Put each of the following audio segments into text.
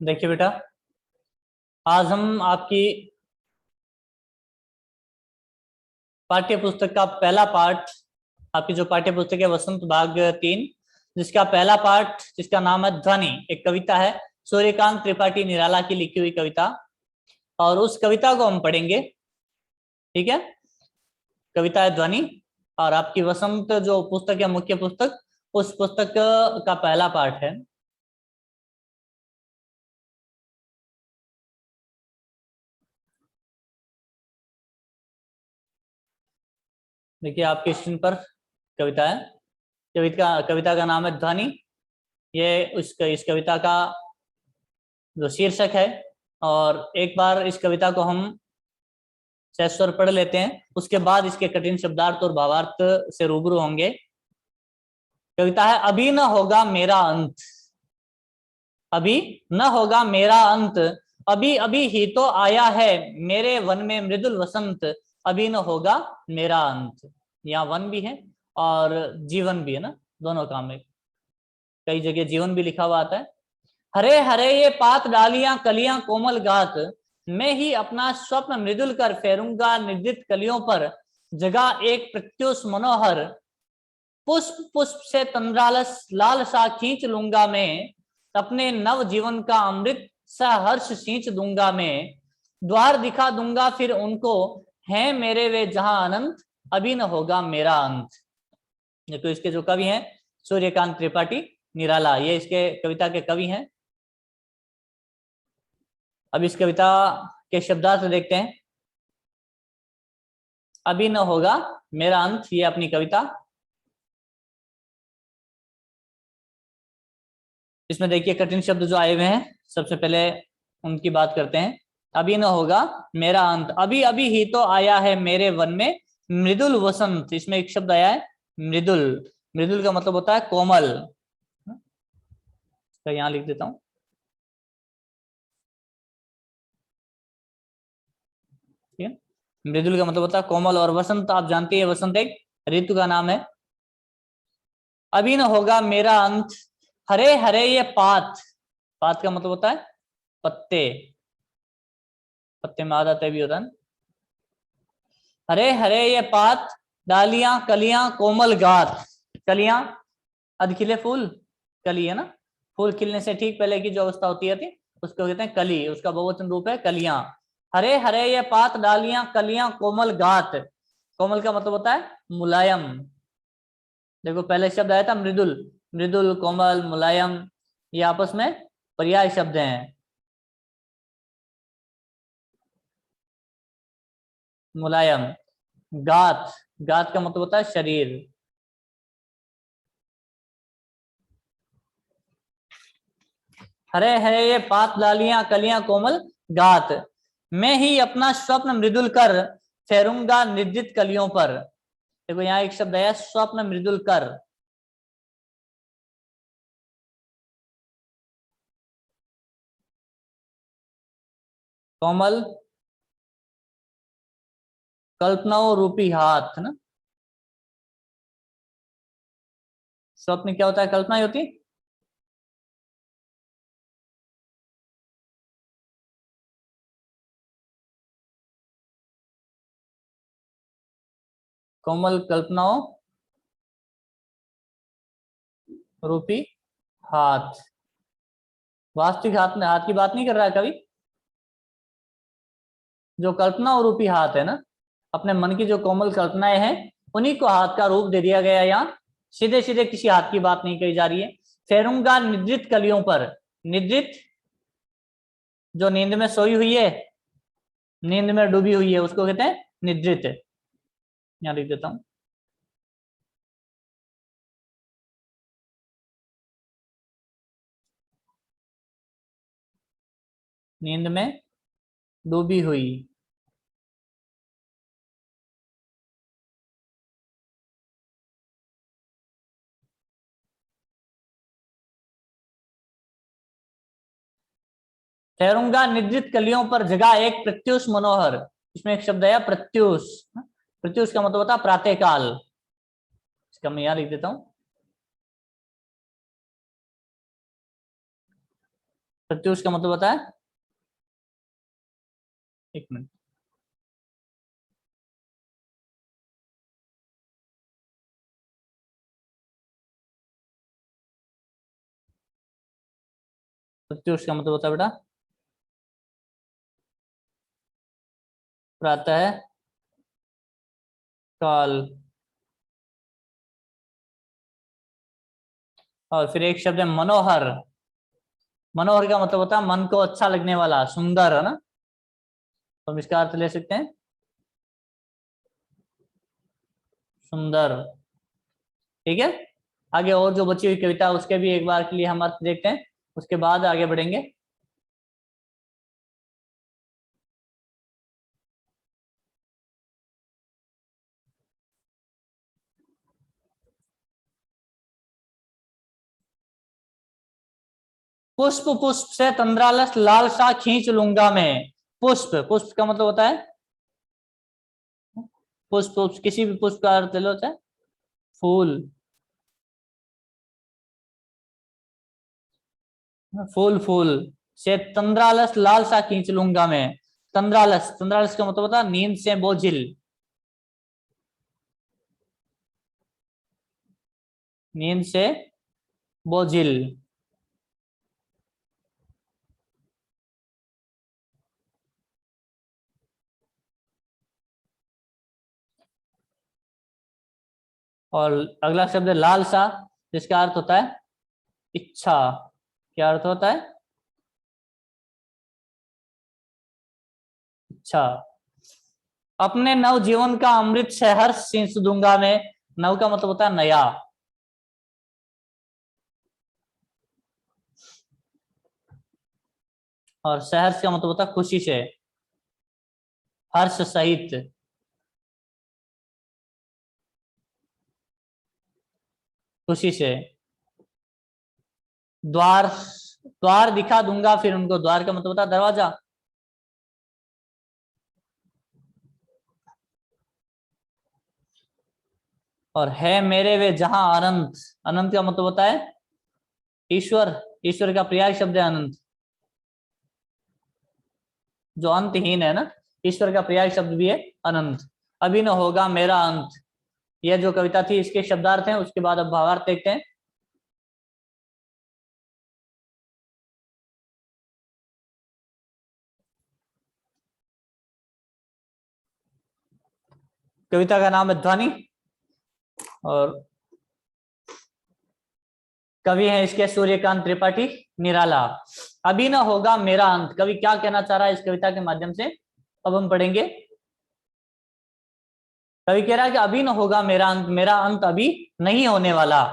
देखिए बेटा, आज हम आपकी पाठ्य पुस्तक का पहला पाठ, आपकी जो पाठ्य पुस्तक है वसंत भाग 3, जिसका पहला पाठ, जिसका नाम है ध्वनि, एक कविता है सूर्यकांत त्रिपाठी निराला की लिखी हुई कविता, और उस कविता को हम पढ़ेंगे। ठीक है, कविता है ध्वनि, और आपकी वसंत जो पुस्तक है, मुख्य पुस्तक, उस पुस्तक का पहला पाठ है। देखिए आपके स्क्रीन पर कविता है। कविता का नाम है ध्वनि। ये इस कविता का जो शीर्षक है, और एक बार इस कविता को हम सहज स्वर पढ़ लेते हैं, उसके बाद इसके कठिन शब्दार्थ और भावार्थ से रूबरू होंगे। कविता है, अभी न होगा मेरा अंत, अभी न होगा मेरा अंत, अभी अभी ही तो आया है मेरे वन में मृदुल वसंत, अभी न होगा मेरा अंत। यहाँ वन भी है और जीवन भी है ना, दोनों काम में। कई जगह जीवन भी लिखा हुआ आता है। हरे हरे ये पात डालियां कलियां कोमल गात, मैं ही अपना स्वप्न मृदुल कर फेरूंगा निर्दित कलियों पर, जगह एक प्रत्युष मनोहर, पुष्प पुष्प से तंद्रालस लाल सा खींच लूंगा मैं, अपने नव जीवन का अमृत सहर्ष सींच दूंगा मैं, द्वार दिखा दूंगा फिर उनको, है मेरे वे जहां अनंत, अभी न होगा मेरा अंत। ये तो इसके जो कवि हैं सूर्यकांत त्रिपाठी निराला, ये इसके कविता के कवि हैं। अब इस कविता के शब्दार्थ देखते हैं। अभी न होगा मेरा अंत, ये अपनी कविता। इसमें देखिए कठिन शब्द जो आए हुए हैं, सबसे पहले उनकी बात करते हैं। अभी न होगा मेरा अंत, अभी अभी ही तो आया है मेरे वन में मृदुल वसंत। इसमें एक शब्द आया है मृदुल। मृदुल का मतलब होता है कोमल। तो यहां लिख देता हूं। ठीक है, मृदुल का मतलब होता है कोमल, और वसंत आप जानते हैं, वसंत एक ऋतु का नाम है। अभी न होगा मेरा अंत, हरे हरे ये पात, पात का मतलब होता है पत्ते, पत्ते में आधा तय भी होता है। हरे हरे ये पात डालियां कलियां कोमल गात, कलियां अधखिले फूल, कली है ना, फूल खिलने से ठीक पहले की जो अवस्था होती है थी, उसको कहते हैं कली, उसका बहुवचन रूप है कलियां। हरे हरे ये पात डालियां कलियां कोमल गात, कोमल का मतलब होता है मुलायम। देखो पहले शब्द आया था मृदुल, मृदुल कोमल मुलायम, ये आपस में पर्याय शब्द हैं। मुलायम। गात, गात का मतलब होता है शरीर। हरे हरे ये पात डालियां कलियां कोमल गात, मैं ही अपना स्वप्न मृदुल कर फेरूंगा निर्जित कलियों पर। देखो यहाँ एक शब्द है स्वप्न मृदुल कर। कोमल कल्पनाओं रूपी हाथ ना, स्वप्न क्या होता है, कल्पना ही होती। कोमल कल्पनाओं रूपी हाथ, वास्तविक हाथ में हाथ की बात नहीं कर रहा है कवि। जो कल्पना और रूपी हाथ है ना, अपने मन की जो कोमल कल्पनाएं हैं, उन्हीं को हाथ का रूप दे दिया गया। यहाँ सीधे सीधे किसी हाथ की बात नहीं कही जा रही है। फेरूंगा निद्रित कलियों पर, निद्रित जो नींद में सोई हुई है, नींद में डूबी हुई है, उसको कहते हैं निद्रित। यहाँ लिख देता हूं। नींद में डूबी हुई। ठहरूंगा निद्रित कलियों पर जगह एक प्रत्युष मनोहर। इसमें एक शब्द है प्रत्युष। प्रत्युष का मतलब होता है प्रातःकाल। इसका मैं यहां लिख देता हूं। प्रत्युष का मतलब बताए, एक मिनट। प्रत्युष का मतलब बता बेटा। प्रातः काल। और फिर एक शब्द है मनोहर। मनोहर का मतलब होता है मन को अच्छा लगने वाला, सुंदर, है ना। तो हम इसका अर्थ ले सकते हैं सुंदर। ठीक है। आगे और जो बची हुई कविता है, उसके भी एक बार के लिए हम अर्थ देखते हैं, उसके बाद आगे बढ़ेंगे। पुष्प पुष्प से तंद्रालस लाल सा खींच लूंगा मैं। पुष्प, पुष्प का मतलब होता है पुष्प, पुष्प किसी भी पुष्प का अर्थ ले लो, होता है फूल। फूल फूल से तंद्रालस लाल सा खींच लूंगा मैं। तंद्रालस, तंद्रालस का मतलब होता है नींद से बोझिल। नींद से बोझिल। और अगला शब्द है लाल सा, जिसका अर्थ होता है इच्छा। क्या अर्थ होता है? इच्छा। अपने नव जीवन का अमृत से हर्ष सींच दूंगा मैं। नव का मतलब होता है नया। और सहर्ष का मतलब होता है खुशी से, हर्ष सहित, खुशी से। द्वार, द्वार दिखा दूंगा फिर उनको। द्वार का मतलब होता है दरवाजा। और है मेरे वे जहां अनंत। अनंत का मतलब होता है ईश्वर। ईश्वर का पर्याय शब्द है अनंत, जो अंतहीन है ना। ईश्वर का पर्याय शब्द भी है अनंत। अभी न होगा मेरा अंत। यह जो कविता थी इसके शब्दार्थ हैं, उसके बाद अब भावार्थ देखते हैं। कविता का नाम है ध्वनि, और कवि है इसके सूर्यकांत त्रिपाठी निराला। अभी न होगा मेरा अंत, कवि क्या कहना चाह रहा है इस कविता के माध्यम से, अब हम पढ़ेंगे। कवि कह रहा है कि अभी न होगा मेरा अंत, मेरा अंत अभी नहीं होने वाला।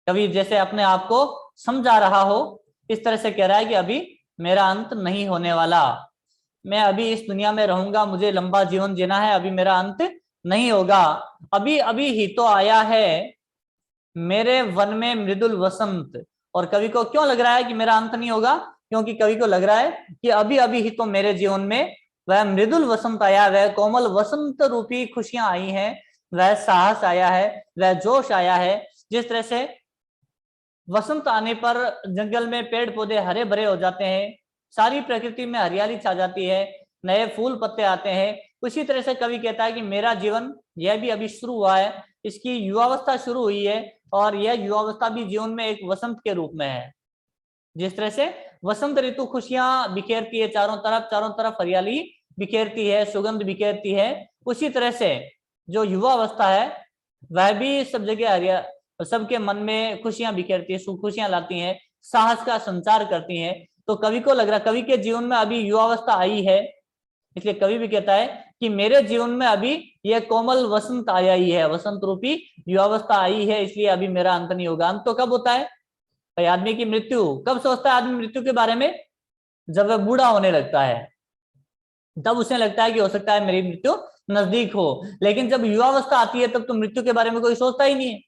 कवि जैसे अपने आप को समझा रहा हो, इस तरह से कह रहा है कि अभी मेरा अंत नहीं होने वाला। मैं अभी इस दुनिया में रहूंगा, मुझे लंबा जीवन जीना है, अभी मेरा अंत नहीं होगा। अभी अभी ही तो आया है मेरे वन में मृदुल वसंत। और कवि को क्यों लग रहा है कि मेरा अंत नहीं होगा? क्योंकि कवि को लग रहा है कि अभी अभी ही तो मेरे जीवन में वह मृदुल वसंत आया, वह कोमल वसंत रूपी खुशियां आई हैं, वह साहस आया है, वह जोश आया है। जिस तरह से वसंत आने पर जंगल में पेड़ पौधे हरे भरे हो जाते हैं, सारी प्रकृति में हरियाली छा जाती है, नए फूल पत्ते आते हैं, उसी तरह से कवि कहता है कि मेरा जीवन यह भी अभी शुरू हुआ है, इसकी युवावस्था शुरू हुई है, और यह युवावस्था भी जीवन में एक वसंत के रूप में है। जिस तरह से वसंत ऋतु खुशियां बिखेरती है चारों तरफ हरियाली बिखेरती है, सुगंध बिखेरती है, उसी तरह से जो युवावस्था है वह भी सब जगह हरिया, सबके मन में खुशियां बिखेरती है, खुशियां लाती हैं, साहस का संचार करती हैं। तो कवि को लग रहा, कवि के जीवन में अभी युवावस्था आई है, इसलिए कवि भी कहता है कि मेरे जीवन में अभी यह कोमल वसंत आया ही है, वसंत रूपी युवावस्था आई है, इसलिए अभी मेरा अंत नहीं होगा। अंत तो कब होता है भाई? आदमी की मृत्यु। कब सोचता है आदमी मृत्यु के बारे में? जब वह बूढ़ा होने लगता है, तब उसे लगता है कि हो सकता है मेरी मृत्यु नजदीक हो। लेकिन जब युवावस्था आती है तब तो मृत्यु के बारे में कोई सोचता ही नहीं है।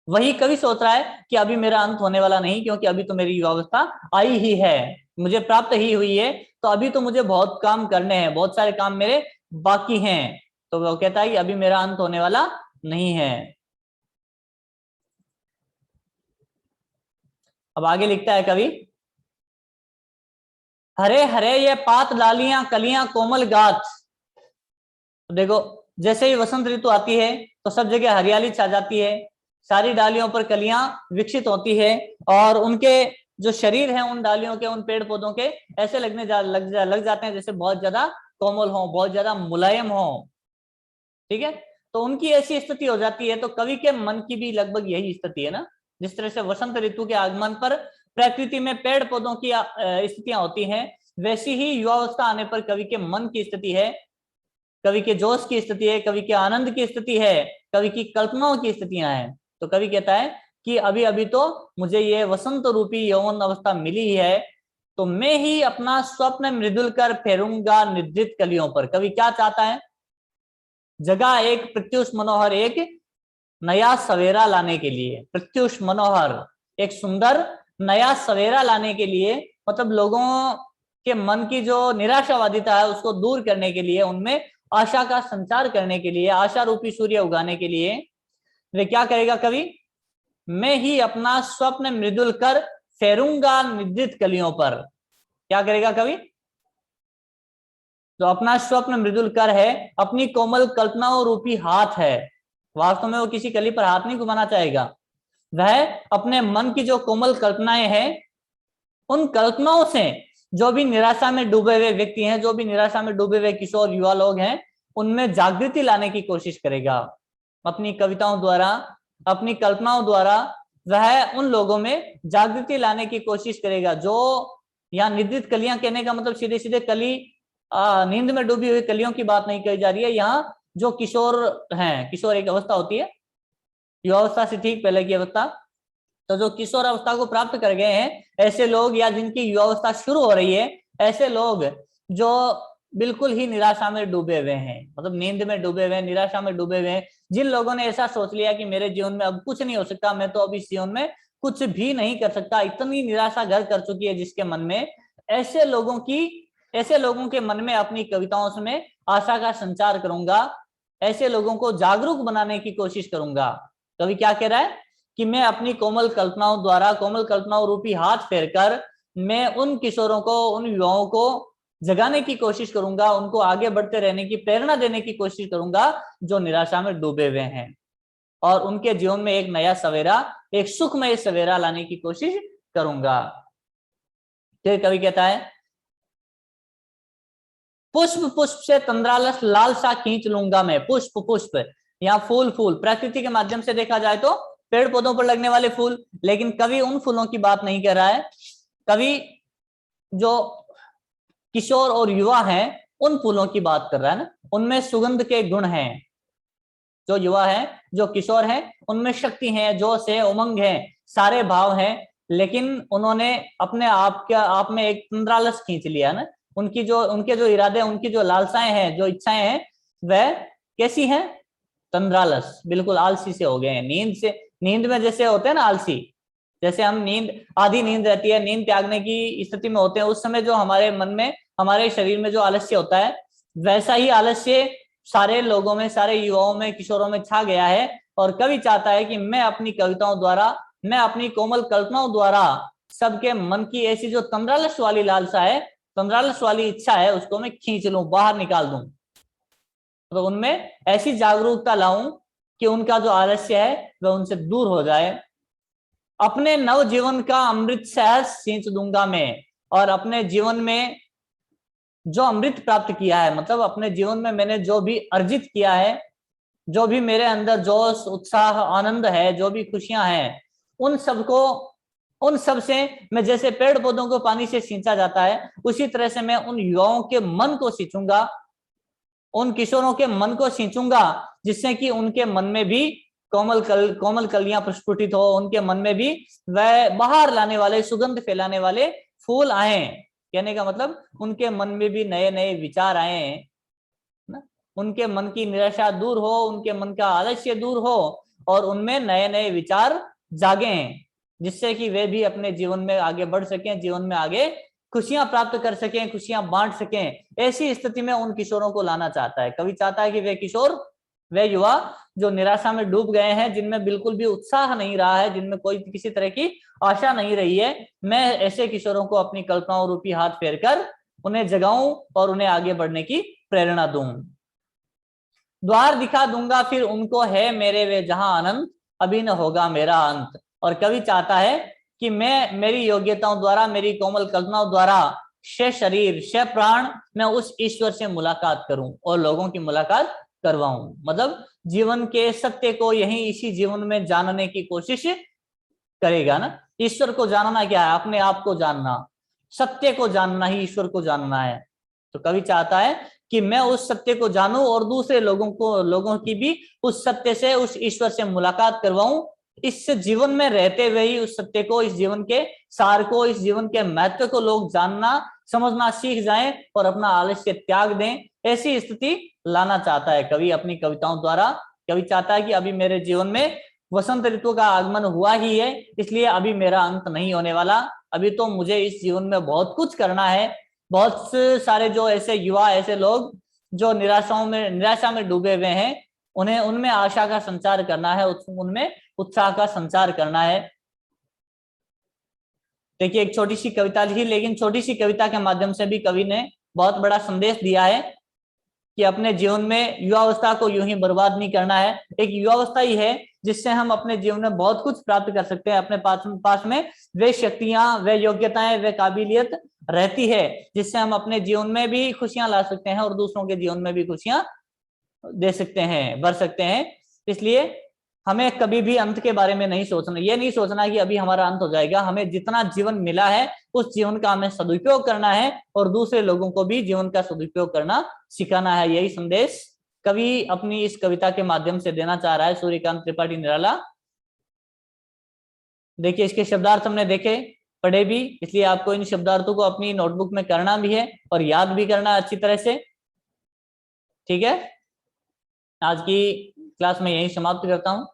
वही कवि सोच रहा है कि अभी मेरा अंत होने वाला नहीं, क्योंकि अभी तो मेरी युवावस्था आई ही है, मुझे प्राप्त ही हुई है, तो अभी तो मुझे बहुत काम करने हैं, बहुत सारे काम मेरे बाकी हैं। तो वो कहता है कि अभी मेरा अंत होने वाला नहीं है। अब आगे लिखता है कवि, हरे हरे ये पात डालियां कलियां कोमल गाछ। तो देखो जैसे ही वसंत ऋतु आती है तो सब जगह हरियाली छा जाती है, सारी डालियों पर कलियां विकसित होती है और उनके जो शरीर है उन डालियों के, उन पेड़ पौधों के ऐसे लग जाते हैं जैसे बहुत ज्यादा कोमल हो, बहुत ज्यादा मुलायम हो। ठीक है, तो उनकी ऐसी स्थिति हो जाती है। तो कवि के मन की भी लगभग यही स्थिति है ना। जिस तरह से वसंत ऋतु के आगमन पर प्रकृति में पेड़ पौधों की स्थितियां होती हैं, वैसी ही युवावस्था आने पर कवि के मन की स्थिति है, कवि के जोश की स्थिति है, कवि के आनंद की स्थिति है, कवि की कल्पनाओं की स्थितियां हैं। तो कवि कहता है कि अभी अभी तो मुझे ये वसंत रूपी यौवन अवस्था मिली ही है, तो मैं ही अपना स्वप्न मृदुल कर फेरूंगा निद्रित कलियों पर। कवि क्या चाहता है? जगह एक प्रत्युष मनोहर, एक नया सवेरा लाने के लिए। प्रत्युष मनोहर, एक सुंदर नया सवेरा लाने के लिए, मतलब लोगों के मन की जो निराशावादिता है उसको दूर करने के लिए, उनमें आशा का संचार करने के लिए, आशा रूपी सूर्य उगाने के लिए वे क्या करेगा कवि? मैं ही अपना स्वप्न मृदुल कर फेरूंगा निद्रित कलियों पर। क्या करेगा कवि? जो अपना स्वप्न मृदुल कर है, अपनी कोमल कल्पनाओं रूपी हाथ है, वास्तव में वो किसी कली पर हाथ नहीं घुमाना चाहेगा, वह अपने मन की जो कोमल कल्पनाएं हैं, उन कल्पनाओं से जो भी निराशा में डूबे हुए व्यक्ति हैं, जो भी निराशा में डूबे हुए किशोर युवा लोग हैं, उनमें जागृति लाने की कोशिश करेगा अपनी कविताओं द्वारा, अपनी कल्पनाओं द्वारा। वह उन लोगों में जागृति लाने की कोशिश करेगा जो, यहाँ निद्रित कलियां कहने का मतलब सीधे सीधे कली नींद में डूबी हुई कलियों की बात नहीं कही जा रही है। यहाँ जो किशोर हैं, किशोर एक अवस्था होती है, युवावस्था से ठीक पहले की अवस्था, तो जो किशोर अवस्था को प्राप्त कर गए हैं ऐसे लोग, या जिनकी युवावस्था शुरू हो रही है, ऐसे लोग जो बिल्कुल ही निराशा में डूबे हुए हैं, मतलब नींद में डूबे हुए हैं, निराशा में डूबे हुए हैं, जिन लोगों ने ऐसा सोच लिया कि मेरे जीवन में अब कुछ नहीं हो सकता, मैं तो अब इस जीवन में कुछ भी नहीं कर सकता, इतनी निराशा घर कर चुकी है जिसके मन में, ऐसे लोगों के मन में अपनी कविताओं में आशा का संचार करूंगा, ऐसे लोगों को जागरूक बनाने की कोशिश करूंगा। कवि क्या कह रहा है कि मैं अपनी कोमल कल्पनाओं द्वारा, कोमल कल्पनाओं रूपी हाथ फेरकर मैं उन किशोरों को, उन युवाओं को जगाने की कोशिश करूंगा, उनको आगे बढ़ते रहने की प्रेरणा देने की कोशिश करूंगा जो निराशा में डूबे हुए हैं, और उनके जीवन में एक नया सवेरा, एक सुखमय सवेरा लाने की कोशिश करूंगा। फिर कवि कहता है, पुष्प पुष्प से तंद्रालस लालसा खींच लूंगा मैं। पुष्प पुष्प, यहाँ फूल फूल प्रकृति के माध्यम से देखा जाए तो पेड़ पौधों पर लगने वाले फूल, लेकिन कवि उन फूलों की बात नहीं कर रहा है। कवि जो किशोर और युवा हैं उन फूलों की बात कर रहा है ना, उनमें सुगंध के गुण हैं। जो युवा है, जो किशोर है, उनमें शक्ति है, जोश है, उमंग है, सारे भाव हैं, लेकिन उन्होंने अपने आप में एक तंद्रालस खींच लिया ना। उनके जो इरादे, उनकी जो लालसाएं हैं, जो इच्छाएं हैं, वह कैसी हैं? तंद्रालस, बिल्कुल आलसी से हो गए हैं। नींद में जैसे होते हैं ना आलसी, जैसे हम आधी नींद रहती है, नींद त्यागने की स्थिति में होते हैं, उस समय जो हमारे मन में, हमारे शरीर में जो आलस्य होता है, वैसा ही आलस्य सारे लोगों में, सारे युवाओं में, किशोरों में छा गया है। और कवि चाहता है कि मैं अपनी कविताओं द्वारा, मैं अपनी कोमल कल्पनाओं द्वारा सबके मन की ऐसी जो तंद्रालस वाली लालसा है, तंद्रालस वाली इच्छा है, उसको मैं खींच लूं, बाहर निकाल दूं, तो उनमें ऐसी जागरूकता लाऊं कि उनका जो आलस्य है वह उनसे दूर हो जाए। अपने नव जीवन का अमृत सहज सींच दूंगा मैं। और अपने जीवन में जो अमृत प्राप्त किया है, मतलब अपने जीवन में मैंने जो भी अर्जित किया है, जो भी मेरे अंदर जोश, उत्साह, आनंद है, जो भी खुशियां हैं, उन सब से मैं, जैसे पेड़ पौधों को पानी से सींचा जाता है, उसी तरह से मैं उन युवाओं के मन को सींचूंगा, उन किशोरों के मन को सींचूंगा, जिससे कि उनके मन में भी कोमल कलियां प्रस्फुटित हो, उनके मन में भी वह बाहर लाने वाले, सुगंध फैलाने वाले फूल आए। कहने का मतलब उनके मन में भी नए नए विचार आए ना, उनके मन की निराशा दूर हो, उनके मन का आलस्य दूर हो, और उनमें नए नए विचार जागे, जिससे कि वे भी अपने जीवन में आगे बढ़ सकें, जीवन में आगे खुशियां प्राप्त कर सकें, खुशियां बांट सकें। ऐसी स्थिति में उन किशोरों को लाना चाहता है कवि। चाहता है कि वे किशोर वे युवा जो निराशा में डूब गए हैं, जिनमें बिल्कुल भी उत्साह नहीं रहा है, जिनमें कोई किसी तरह की आशा नहीं रही है, मैं ऐसे किशोरों को अपनी कल्पनाओं रूपी हाथ फेरकर उन्हें जगाऊं और उन्हें आगे बढ़ने की प्रेरणा दूं। द्वार दिखा दूंगा फिर उनको, है मेरे वे जहां अनंत, अभी न होगा मेरा अंत। और कवि चाहता है कि मैं मेरी योग्यताओं द्वारा, मेरी कोमल कल्पनाओं द्वारा, से शरीर से प्राण, मैं उस ईश्वर से मुलाकात करूं और लोगों की मुलाकात करवाऊं। मतलब जीवन के सत्य को यही इसी जीवन में जानने की कोशिश करेगा ना। ईश्वर को जानना क्या है? अपने आप को जानना, सत्य को जानना ही ईश्वर को जानना है। तो कवि चाहता है कि मैं उस सत्य को जानूं और दूसरे लोगों की भी उस सत्य से, उस ईश्वर से मुलाकात करवाऊं। इस जीवन में रहते हुए ही उस सत्य को, इस जीवन के सार को, इस जीवन के महत्व को लोग जानना समझना सीख जाएं और अपना आलस्य त्याग दें। ऐसी स्थिति लाना चाहता है कवि अपनी कविताओं द्वारा। कवि चाहता है कि अभी मेरे जीवन में वसंत ऋतु का आगमन हुआ ही है, इसलिए अभी मेरा अंत नहीं होने वाला। अभी तो मुझे इस जीवन में बहुत कुछ करना है। बहुत सारे जो ऐसे युवा, ऐसे लोग जो निराशा में डूबे हुए हैं, उन्हें उनमें आशा का संचार करना है, उनमें उत्साह का संचार करना है। देखिए एक छोटी सी कविता लिखी, लेकिन छोटी सी कविता के माध्यम से भी कवि ने बहुत बड़ा संदेश दिया है कि अपने जीवन में युवावस्था को यूं ही बर्बाद नहीं करना है। एक युवावस्था ही है जिससे हम अपने जीवन में बहुत कुछ प्राप्त कर सकते हैं। अपने पास में वे शक्तियां, वे योग्यताएं, वे काबिलियत रहती है जिससे हम अपने जीवन में भी खुशियां ला सकते हैं और दूसरों के जीवन में भी खुशियां दे सकते हैं, भर सकते हैं। इसलिए हमें कभी भी अंत के बारे में नहीं सोचना, ये नहीं सोचना कि अभी हमारा अंत हो जाएगा। हमें जितना जीवन मिला है उस जीवन का हमें सदुपयोग करना है और दूसरे लोगों को भी जीवन का सदुपयोग करना सिखाना है। यही संदेश कवि अपनी इस कविता के माध्यम से देना चाह रहा है, सूर्यकांत त्रिपाठी निराला। देखिए इसके शब्दार्थ हमने देखे, पढ़े भी, इसलिए आपको इन शब्दार्थों को अपनी नोटबुक में करना भी है और याद भी करना है अच्छी तरह से। ठीक है, आज की क्लास में यही समाप्त करता हूं।